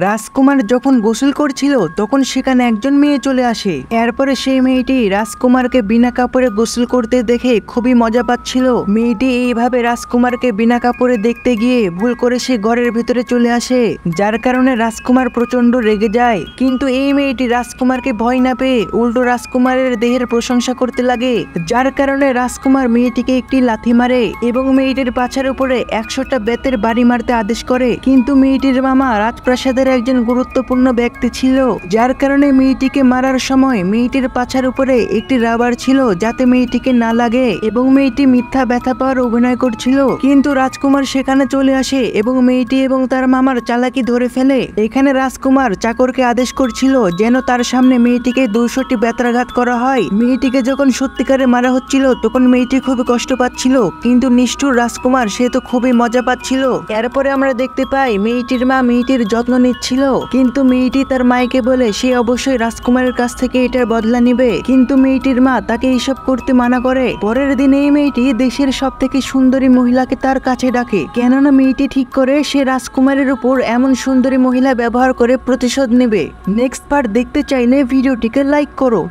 রাজকুমার যখন গোসল করছিল তখন সেখানে একজন মেয়ে চলে আসে। এরপরে সেই মেয়েটি রাজকুমারকে বিনা কাপড়ে গোসল করতে দেখে খুবই মজা পাচ্ছিল। মেয়েটি এইভাবে রাজকুমারকে বিনা কাপড়ে দেখতে গিয়ে ভুল করে সে ঘরের ভিতরে চলে আসে, যার কারণে রাজকুমার প্রচন্ড রেগে যায়। কিন্তু এই মেয়েটি রাজকুমারকে ভয় না পেয়ে উল্টো রাজকুমারের দেহের প্রশংসা করতে লাগে, যার কারণে রাজকুমার মেয়েটিকে একটি লাথি মারে এবং মেয়েটির পাছার উপরে 100টা বেতের বাড়ি মারতে আদেশ করে। কিন্তু মেয়েটির মামা রাজপ্রাসাদের একজন গুরুত্বপূর্ণ ব্যক্তি ছিল, যার কারণে মেয়েটিকে মারার সময় মেয়েটির পাছার উপরে একটি রাবার ছিল যাতে মেয়েটিকে না লাগে এবং মেয়েটি মিথ্যা ব্যথা পাওয়ার অভিনয় করছিল। কিন্তু রাজকুমার সেখানে চলে আসে এবং মেয়েটি এবং তার মামার চালাকি ধরে ফেলে। এখানে রাজকুমার চাকরকে আদেশ করছিল যেন তার সামনে মেয়েটিকে 200টি বেত্রাঘাত করা হয়। মেয়েটিকে যখন সত্যিকারে মারা হচ্ছিল তখন মেয়েটি খুবই কষ্ট পাচ্ছিল, কিন্তু নিষ্ঠুর রাজকুমার সে তো খুবই মজা পাচ্ছিল। এরপরে আমরা দেখতে পাই মেয়েটির মা মেয়েটির যত্ন নিচ্ছিল, কিন্তু মেয়েটি তার মাকে বলে সে অবশ্যই রাজকুমারের কাছ থেকে এটার বদলা নিবে, কিন্তু মেয়েটির মা তাকে এইসব করতে মানা করে। পরের দিন এই মেয়েটি দেশের সব থেকে সুন্দরী মহিলাকে তার কাছে ডাকে, কেননা মেয়েটি ঠিক করে সে রাজকুমারের উপর এমন সুন্দরী মহিলা ব্যবহার করে প্রতিশোধ নেবে। নেক্সট পার্ট দেখতে চাইলে ভিডিওটিকে লাইক করো।